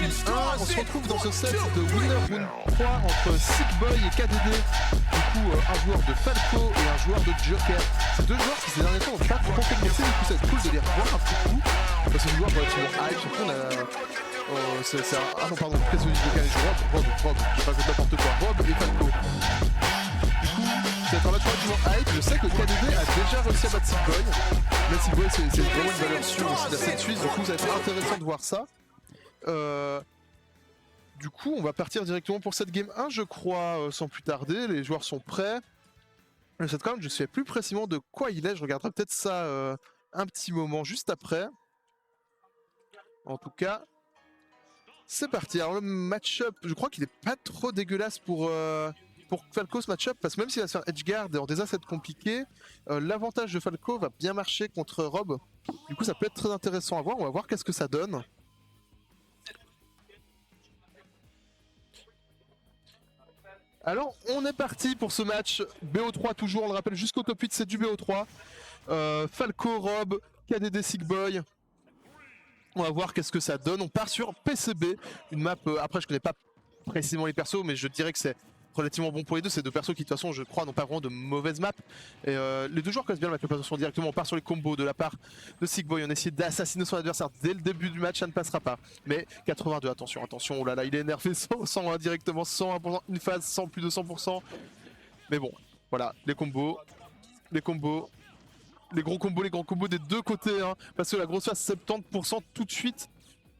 1. On se retrouve dans ce set de winner round 3 entre Sickboy et KDD. Du coup, un joueur de Falco et un joueur de Joker. Ces deux joueurs qui ces derniers temps n'ont pas trop fait de métier, du coup ça va être cool de les revoir un petit coup. Parce que c'est des joueurs relativement hype, surtout on a... c'est un... Ah non pardon, très solide Joker et Rob, je sais pas n'importe quoi, Rob et Falco. Du coup, c'est un match relativement hype. Je sais que KDD a déjà réussi à battre Sickboy. Mais Sickboy c'est vraiment une valeur sûre aussi de la scène suisse, du coup ça va être intéressant de voir ça. Du coup, on va partir directement pour cette game 1, je crois, sans plus tarder. Les joueurs sont prêts. Le set round, je ne sais plus précisément de quoi il est. Je regarderai peut-être ça un petit moment juste après. En tout cas, c'est parti. Alors le match-up, je crois qu'il n'est pas trop dégueulasse pour Falco ce match-up, parce que même s'il va se faire edgeguard et en déjà c'est compliqué, l'avantage de Falco va bien marcher contre Rob. Du coup, ça peut être très intéressant à voir. On va voir qu'est-ce que ça donne. Alors, on est parti pour ce match BO3 toujours, on le rappelle, jusqu'au top 8, c'est du BO3. Falco, Rob, KDD, Sickboy. On va voir qu'est-ce que ça donne. On part sur PCB, une map, après je connais pas précisément les persos, mais je dirais que c'est relativement bon pour les deux. C'est deux persos qui de toute façon, je crois, n'ont pas vraiment de mauvaises maps. Et les deux joueurs connaissent bien la map directement. On part sur les combos de la part de Sickboy. On essaie d'assassiner son adversaire dès le début du match, ça ne passera pas. Mais 82, attention, oh là là, il est énervé, 101 directement, 101%, une phase, 100, plus de 100%. Mais bon, voilà, les combos, les gros combos des deux côtés, hein, parce que la grosse phase, 70% tout de suite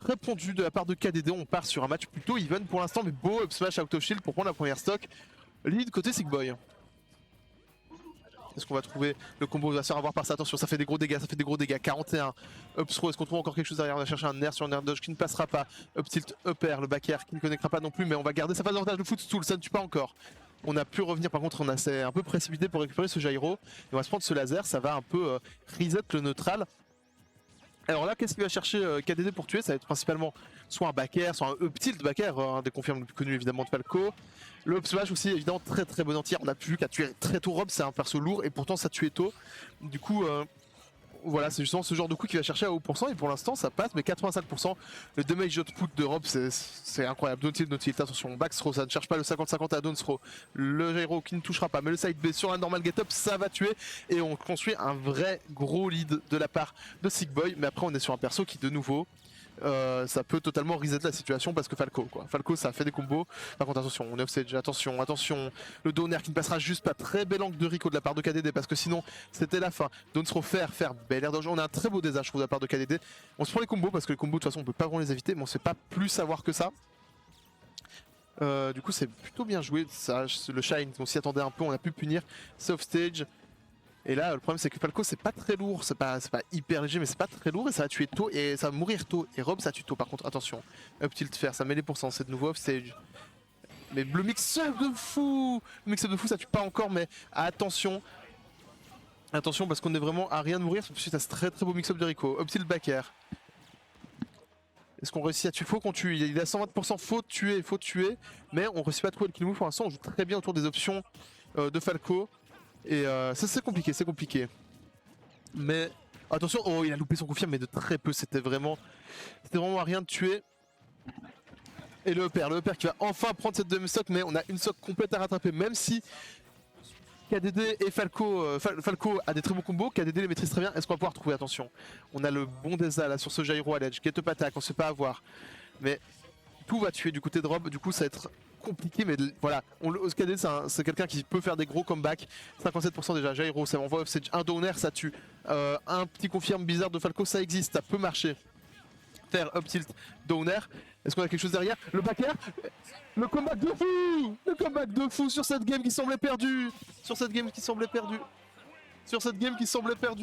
répondu de la part de KDD. On part sur un match plutôt even pour l'instant, mais beau up smash out of shield pour prendre la première stock. Lead côté Sickboy. Est-ce qu'on va trouver le combo? Va se faire avoir par ça. Attention, ça fait des gros dégâts, 41. Up throw, est-ce qu'on trouve encore quelque chose derrière? On va chercher un air sur un air dodge qui ne passera pas. Up tilt, up air, le back air qui ne connectera pas non plus, mais on va garder sa phase d'avantage de footstool, ça ne tue pas encore. On a pu revenir, par contre on s'est un peu précipité pour récupérer ce gyro. Et on va se prendre ce laser, ça va un peu reset le neutral. Alors là, qu'est-ce qu'il va chercher KDD pour tuer? Ça va être principalement soit un back air, soit un up tilt back air, un des confirmes les plus connus évidemment de Falco. Le up smash aussi, évidemment, très bon anti-air. On a pu qu'à tuer très tôt Rob, c'est un perso lourd et pourtant ça tuait tôt. Du coup, voilà, c'est justement ce genre de coup qu'il va chercher à haut pourcent et pour l'instant ça passe, mais 85%. Le damage output de Rob, c'est incroyable. Don't tilt, attention, back throw, ça ne cherche pas le 50-50 à down throw. Le gyro qui ne touchera pas, mais le side B sur un normal get up, ça va tuer et on construit un vrai gros lead de la part de Sickboy. Mais après, on est sur un perso qui, de nouveau, ça peut totalement reset la situation parce que Falco ça fait des combos. Par contre attention, on est offstage, attention, le downer qui ne passera juste pas. Très bel angle de Rico de la part de KDD parce que sinon c'était la fin. Down throw faire bel air d'ange. On a un très beau désastre de la part de KDD. On se prend les combos parce que les combos de toute façon on peut pas vraiment les éviter, mais on sait pas plus savoir que ça. Du coup c'est plutôt bien joué, ça, le shine on s'y attendait un peu, on a pu punir, c'est offstage. Et là, le problème c'est que Falco c'est pas très lourd, c'est pas hyper léger, mais c'est pas très lourd et ça va tuer tôt et ça va mourir tôt. Et Rob ça tue tôt par contre, attention. Up tilt faire, ça met les pourcents, c'est de nouveau off stage. Mais le mix-up de fou! Le mix-up de fou ça tue pas encore, mais attention. Attention parce qu'on est vraiment à rien de mourir suite à ce très beau mix-up de Rico. Up tilt back air. Est-ce qu'on réussit à tuer? Faut qu'on tue, il est à 120%, faut tuer, mais on réussit pas à trouver le kill move pour l'instant, on joue très bien autour des options de Falco. Et ça c'est compliqué. Mais attention, oh il a loupé son confirme mais de très peu, c'était vraiment à rien de tuer. Et le EPR qui va enfin prendre cette deuxième stock, mais on a une stock complète à rattraper, même si KDD et Falco a des très bons combos, KDD les maîtrise très bien. Est-ce qu'on va pouvoir trouver? Attention, on a le bon Deza là sur ce gyro à l'edge, get up attack, on sait pas avoir. Mais tout va tuer du côté de Rob, du coup ça va être compliqué, mais voilà, KDD c'est quelqu'un qui peut faire des gros comebacks. 57% déjà, gyro, ça envoie offstage, un downer ça tue. Un petit confirme bizarre de Falco, ça existe, ça peut marcher. Faire up tilt, downer. Est-ce qu'on a quelque chose derrière? Le back air, le comeback de fou! Le comeback de fou sur cette game qui semblait perdue!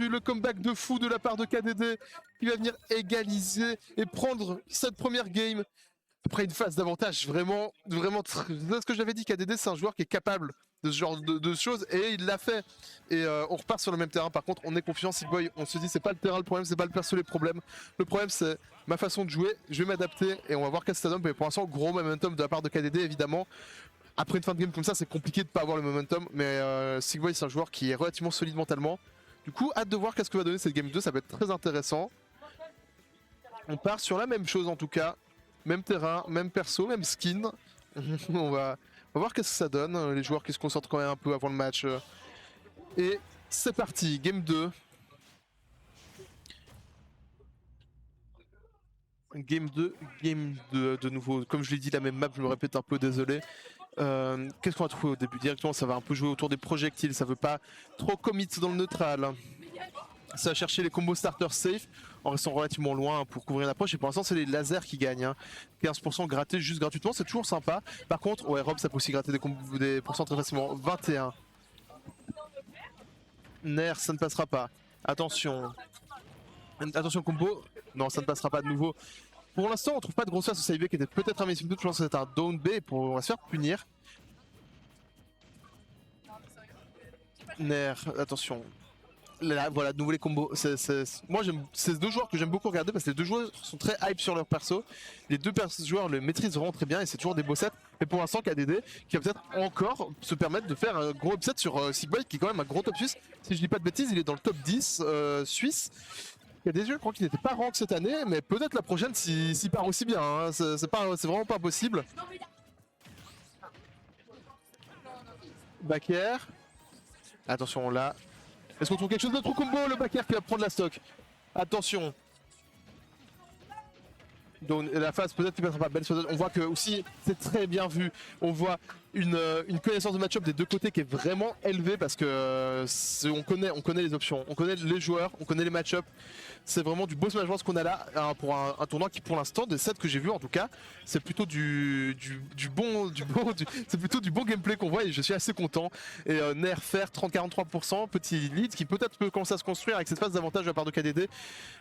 Le comeback de fou de la part de KDD qui va venir égaliser et prendre cette première game. Après une phase d'avantage vraiment ce que j'avais dit, KDD c'est un joueur qui est capable de ce genre de choses et il l'a fait. Et on repart sur le même terrain. Par contre on est confiant, Sickboy, on se dit c'est pas le terrain le problème, c'est pas le perso les problèmes. Le problème c'est ma façon de jouer, je vais m'adapter et on va voir qu'est-ce que ça donne. Mais pour l'instant gros momentum de la part de KDD évidemment. Après une fin de game comme ça c'est compliqué de pas avoir le momentum, mais Sickboy c'est un joueur qui est relativement solide mentalement. Du coup hâte de voir qu'est-ce que va donner cette game 2, ça va être très intéressant. On part sur la même chose en tout cas. même terrain, même perso, même skin. On va voir qu'est-ce que ça donne, les joueurs qui se concentrent quand même un peu avant le match. Et c'est parti, game 2. Game 2, game 2 de nouveau. Comme je l'ai dit, la même map, je me répète un peu, désolé. Qu'est-ce qu'on va trouver au début? Directement, ça va un peu jouer autour des projectiles, ça veut pas trop commit dans le neutral. Ça va chercher les combos starter safe en restant relativement loin pour couvrir l'approche. Et pour l'instant, c'est les lasers qui gagnent. Hein. 15% grattés juste gratuitement, c'est toujours sympa. Par contre, ouais, Rob, ça peut aussi gratter des pourcents très facilement. 21. Nair, ça ne passera pas. Attention. Attention combo. Non, ça ne passera pas de nouveau. Pour l'instant, on trouve pas de grosse face au side B qui était peut-être un missing doute. Je pense que c'était un down B on va se faire punir. Nair, attention. Là, voilà, de nouveau les combos. Moi, c'est deux joueurs que j'aime beaucoup regarder parce que les deux joueurs sont très hype sur leur perso. Les deux joueurs le maîtrisent vraiment très bien et c'est toujours des beaux sets. Mais pour l'instant, KDD qui va peut-être encore se permettre de faire un gros upset sur Sigboy qui est quand même un gros top suisse. Si je dis pas de bêtises, il est dans le top 10 suisse. KDD, je crois qu'il n'était pas rank cette année, mais peut-être la prochaine s'il part aussi bien. Hein. C'est vraiment pas possible. Back air. Attention là. Est-ce qu'on trouve quelque chose d'autre combo? Le back air qui va prendre la stock. Attention. Donc la phase peut-être qui passera pas belle. On voit que aussi c'est très bien vu. On voit une connaissance de match-up des deux côtés qui est vraiment élevée parce que on connaît les options, on connaît les joueurs, on connaît les match-up. C'est vraiment du beau smash ce qu'on a là hein, pour un tournoi qui pour l'instant des sets que j'ai vu en tout cas c'est plutôt c'est plutôt du bon gameplay qu'on voit et je suis assez content. Et Nair faire 30-43%, petit lead qui peut-être peut commencer à se construire avec cette phase d'avantage de la part de KDD.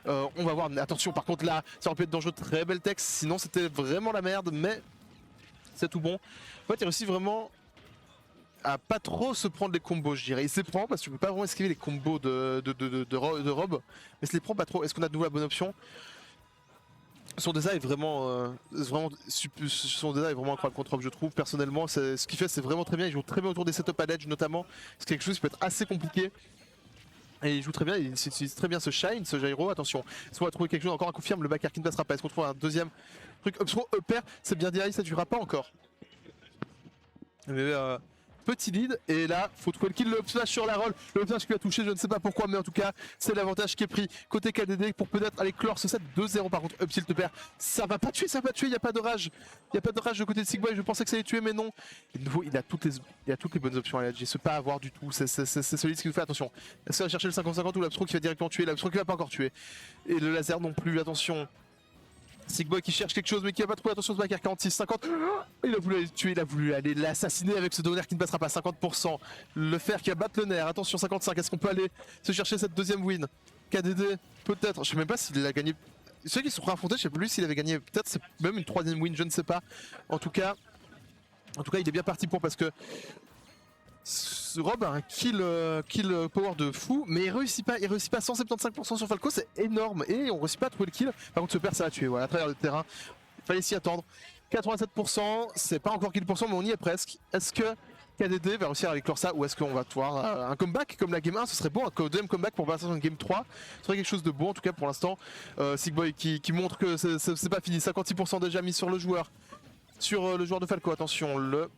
On va voir, mais attention par contre là ça aurait pu être dangereux, très bel texte, sinon c'était vraiment la merde mais c'est tout bon. En fait il réussit vraiment à pas trop se prendre les combos je dirais. Il se les prend parce que tu peux pas vraiment esquiver les combos de Rob, mais se les prend pas trop. Est-ce qu'on a de nouveau la bonne option? Son design est vraiment, son design est vraiment incroyable contre Rob je trouve. Personnellement ce qu'il fait c'est vraiment très bien, il joue très bien autour des setups à l'edge notamment. C'est quelque chose qui peut être assez compliqué. Et il joue très bien, il utilise très bien ce shine, ce gyro, attention. Est-ce qu'on va trouver quelque chose encore à confirmer? Le back air qui ne passera pas. Est-ce qu'on trouve un deuxième truc? Upper, c'est bien direct, ça durera pas encore. Mais petit lead, et là, faut trouver le kill, le up smash sur la roll. Le up smash qui va toucher, je ne sais pas pourquoi, mais en tout cas, c'est l'avantage qui est pris côté KDD pour peut-être aller clore ce set 2-0. Par contre, up tilt perd, ça va pas tuer, il n'y a pas de rage. Il n'y a pas de rage de côté de Sigboy, je pensais que ça allait tuer, mais non. Et de nouveau, il a toutes les bonnes options à l'edge, il se pas avoir du tout. C'est solide ce qu'il nous fait, attention. Est-ce qu'il va chercher le 50-50 ou l'Abstro qui va directement tuer? L'Abstro qui va pas encore tuer. Et le laser non plus, attention. Sigboy qui cherche quelque chose mais qui va pas trouver, attention ce backer 46-50. Il a voulu aller le tuer, il a voulu aller l'assassiner avec ce donner qui ne passera pas. 50%. Le fer qui va battre le nerf, attention 55. Est-ce qu'on peut aller se chercher cette deuxième win? KDD peut-être, je sais même pas s'il a gagné. Ceux qui se sont affrontés, je sais plus s'il avait gagné, peut-être c'est même une troisième win, je ne sais pas. En tout cas il est bien parti pour parce que Rob a un kill power de fou, mais il réussit pas 175% sur Falco, c'est énorme et on réussit pas à trouver le kill. Par contre ce père ça va tuer, voilà, à travers le terrain, il fallait s'y attendre. 87%, c'est pas encore kill %, mais on y est presque. Est-ce que KDD va réussir à aller clore ça ou est-ce qu'on va voir un comeback comme la game 1? Ce serait bon, un deuxième comeback pour passer sur une game 3, ce serait quelque chose de bon en tout cas pour l'instant. Sigboy qui montre que c'est pas fini, 56% déjà mis sur le joueur, le joueur de Falco, attention le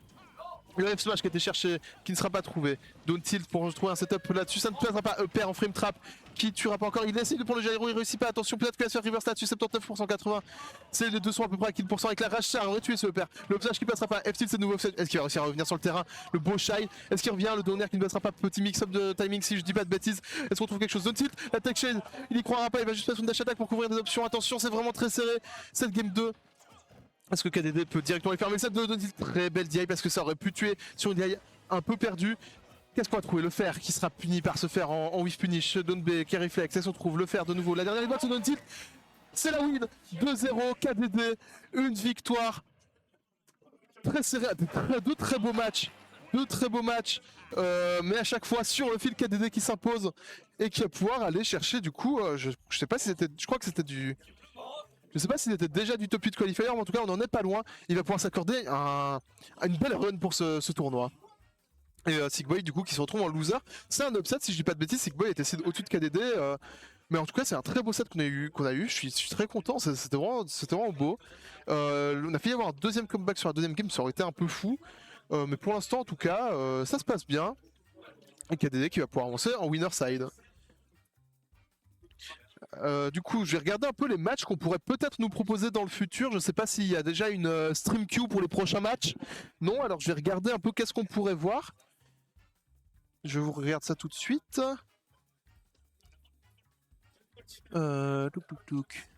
F smash qui a été cherché, qui ne sera pas trouvé. Down tilt pour trouver un setup là-dessus, ça ne passera pas. Perd en frame trap, qui tuera pas encore. Il essaye de prendre le gyro, il réussit pas. Attention, peut-être qu'il va se faire reverse là-dessus, 79%, 80. C'est les deux sont à peu près à kill % avec la rage char. Aurait tué ce père. Le smash qui passera pas. F tilt, c'est nouveau. Est-ce qu'il va réussir à revenir sur le terrain? Le beau shine. Est-ce qu'il revient? Le donner qui ne passera pas. Petit mix-up de timing si je dis pas de bêtises. Est-ce qu'on trouve quelque chose? Down tilt, la tech shade, il y croira pas. Il va juste faire une dash attack pour couvrir des options. Attention, c'est vraiment très serré. Cette game 2. Est-ce que KDD peut directement les fermer? Ça donne une très belle DI parce que ça aurait pu tuer sur une DI un peu perdue. Qu'est-ce qu'on va trouver? Le fer qui sera puni par ce fer en whiff punish. Don B qui réflexe. Est-ce qu'on trouve le fer de nouveau? La dernière boîte sur Don Tilt. C'est la win. 2-0 KDD. Une victoire très serrée. Deux très beaux matchs. Mais à chaque fois sur le fil KDD qui s'impose et qui va pouvoir aller chercher du coup. Je sais pas si c'était. Je crois que c'était du. Je sais pas s'il était déjà du top 8 qualifier, mais en tout cas on en est pas loin. Il va pouvoir s'accorder une belle run pour ce tournoi. Et Sigboy du coup qui se retrouve en loser. C'est un upset si je dis pas de bêtises, Sigboy était au-dessus de KDD. Mais en tout cas, c'est un très beau set qu'on a eu. Je suis très content. C'était vraiment beau. On a failli avoir un deuxième comeback sur la deuxième game, ça aurait été un peu fou. Mais pour l'instant, en tout cas, ça se passe bien. Et KDD qui va pouvoir avancer en winner side. Du coup, je vais regarder un peu les matchs qu'on pourrait peut-être nous proposer dans le futur. Je sais pas s'il y a déjà une stream queue pour les prochains matchs. Non, alors je vais regarder un peu qu'est-ce qu'on pourrait voir. Je vous regarde ça tout de suite. Touk touk touk.